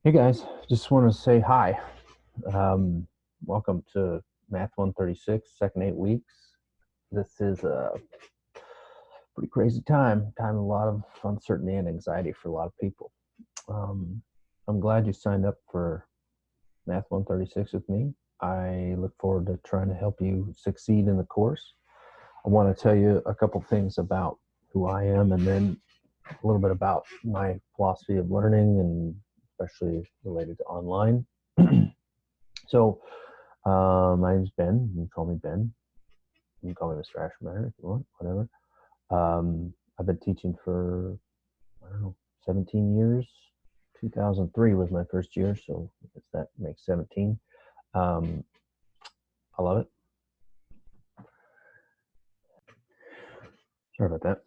Hey guys, just want to say hi. Um, Welcome to Math 136, second 8 weeks. This is a pretty crazy time of a lot of uncertainty and anxiety for a lot of people. Um, I'm glad you signed up for Math 136 with me. I look forward to trying to help you succeed in the course. I want to tell you a couple things about who I am and then a little bit about my philosophy of learning and especially related to online. So, my name's Ben. You can call me Ben. You can call me Mr. Ashmeyer if you want, whatever. I've been teaching for, I don't know, 17 years. 2003 was my first year, so I guess that makes 17. Um, I love it. Sorry about that.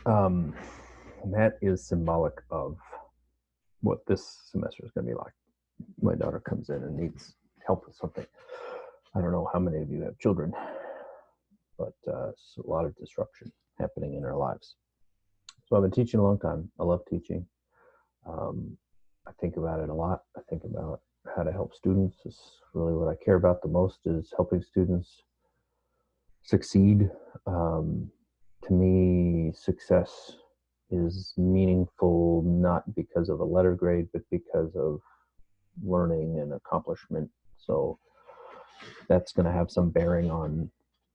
And that is symbolic of what this semester is going to be like. My daughter comes in and needs help with something. I don't know how many of you have children, but it's a lot of disruption happening in our lives. So I've been teaching a long time. I love teaching. Um, I think about it a lot. I think about how to help students. It's really what I care about the most is helping students succeed. Um, to me, success is meaningful not because of a letter grade, but because of learning and accomplishment. So that's going to have some bearing on,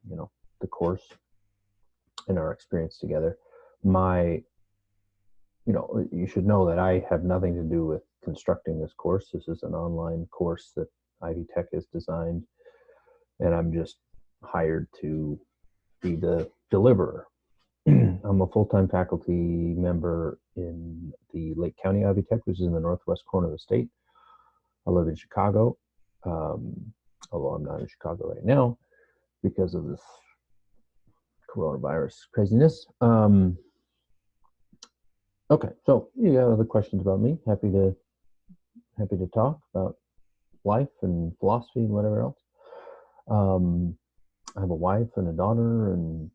you know, the course and our experience together. My you should know that I have nothing to do with constructing this course. This is an online course that Ivy Tech has designed, and I'm just hired to be the deliverer. I'm a full-time faculty member in the Lake County Ivy Tech, which is in the northwest corner of the state. I live in Chicago, um, although I'm not in Chicago right now because of this coronavirus craziness. Okay, so you got other questions about me? Happy to talk about life and philosophy and whatever else. Um, I have a wife and a daughter, and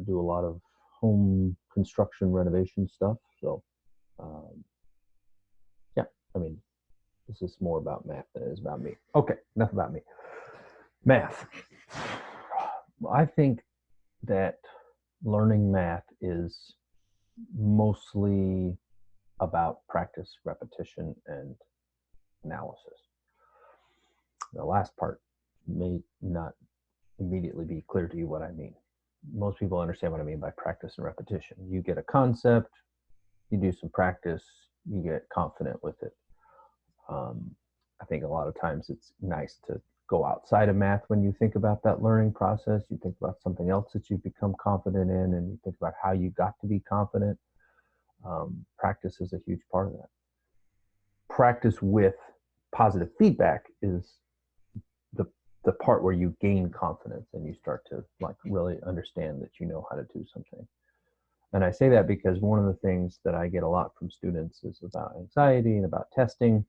do a lot of home construction renovation stuff. So, um, yeah, I mean, this is more about math than it is about me. Okay, enough about me. Math. I think that learning math is mostly about practice, repetition, and analysis. The last part may not immediately be clear to you what I mean. Most people understand what I mean by practice and repetition. You get a concept, you do some practice, you get confident with it. Um, I think a lot of times it's nice to go outside of math when you think about that learning process. You think about something else that you've become confident in, and you think about how you got to be confident. Practice is a huge part of that. Practice with positive feedback is the the part where you gain confidence and you start to like really understand that you know how to do something. And I say that because one of the things that I get a lot from students is about anxiety and about testing.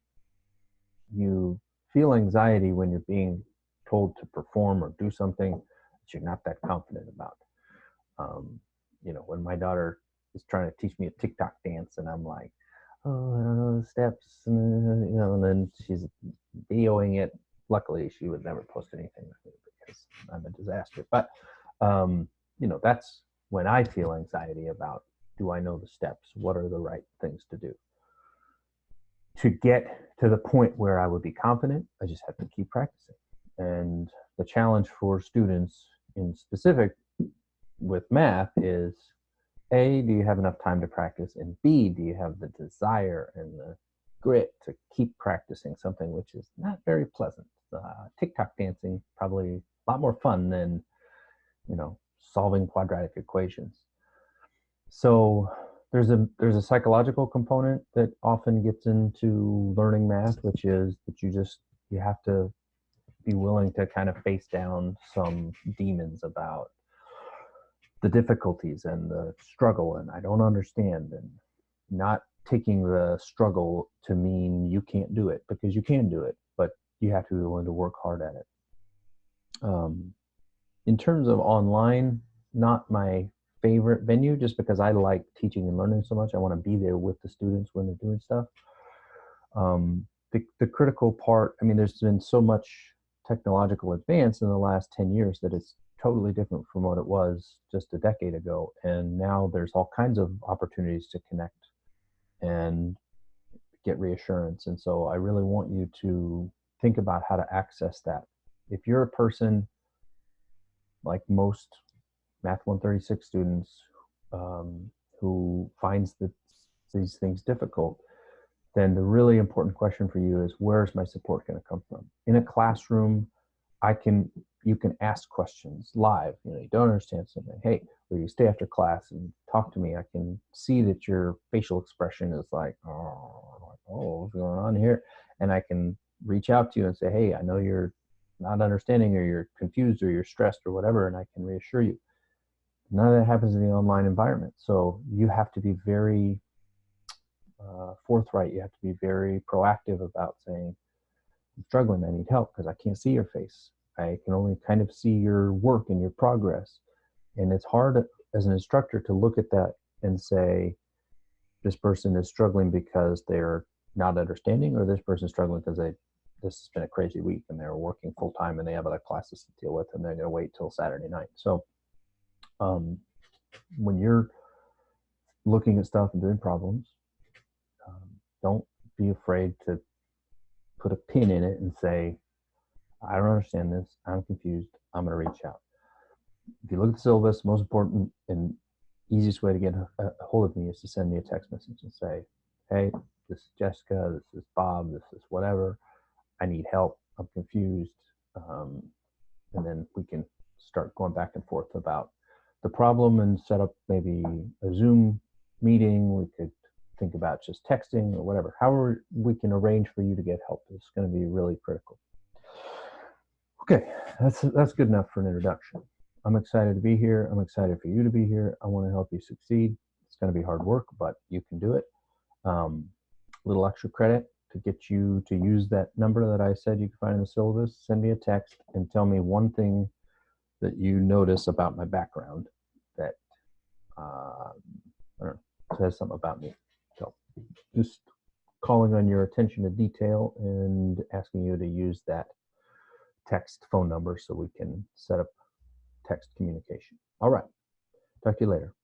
You feel anxiety when you're being told to perform or do something that you're not that confident about. Um, when my daughter is trying to teach me a TikTok dance, and I'm like, oh, I don't know the steps, and then she's videoing it. Luckily, she would never post anything with me because I'm a disaster. But that's when I feel anxiety about, do I know the steps? What are the right things to do? To get to the point where I would be confident, I just have to keep practicing. And the challenge for students in specific with math is A, do you have enough time to practice? And B, do you have the desire and the grit to keep practicing something which is not very pleasant? TikTok dancing probably a lot more fun than, solving quadratic equations. So there's a psychological component that often gets into learning math, which is that you have to be willing to kind of face down some demons about the difficulties and the struggle and I don't understand, and not taking the struggle to mean you can't do it, because you can do it, but you have to be willing to work hard at it. In terms of online, not my favorite venue just because I like teaching and learning so much. I want to be there with the students when they're doing stuff. The critical part, I mean, there's been so much technological advance in the last 10 years that it's totally different from what it was just a decade ago. And now there's all kinds of opportunities to connect and get reassurance. And so I really want you to think about how to access that. If you're a person like most Math 136 students who finds that these things difficult, then the really important question for you is, where's my support going to come from? In a classroom, you can ask questions live. You don't understand something. Hey, will you stay after class and talk to me? I can see that your facial expression is like, oh, what's going on here? And I can reach out to you and say, hey, I know you're not understanding, or you're confused, or you're stressed, or whatever, and I can reassure you. None of that happens in the online environment. So you have to be very forthright. You have to be very proactive about saying, I'm struggling, I need help, because I can't see your face. I can only kind of see your work and your progress. And it's hard as an instructor to look at that and say, this person is struggling because they're not understanding, or this person is struggling because this has been a crazy week and they're working full time and they have other classes to deal with and they're going to wait till Saturday night. So when you're looking at stuff and doing problems, don't be afraid to put a pin in it and say, I don't understand this, I'm confused, I'm going to reach out. If you look at the syllabus, most important and easiest way to get a hold of me is to send me a text message and say, hey, this is Jessica, this is Bob, this is whatever, I need help, I'm confused. And then we can start going back and forth about the problem and set up maybe a Zoom meeting. We could think about just texting or whatever. However we can arrange for you to get help is going to be really critical. Okay, that's good enough for an introduction. I'm excited to be here. I'm excited for you to be here. I want to help you succeed. It's going to be hard work, but you can do it. Little extra credit to get you to use that number that I said you can find in the syllabus. Send me a text and tell me one thing that you notice about my background that I don't know, says something about me. So just calling on your attention to detail and asking you to use that text phone number so we can set up text communication. All right. Talk to you later.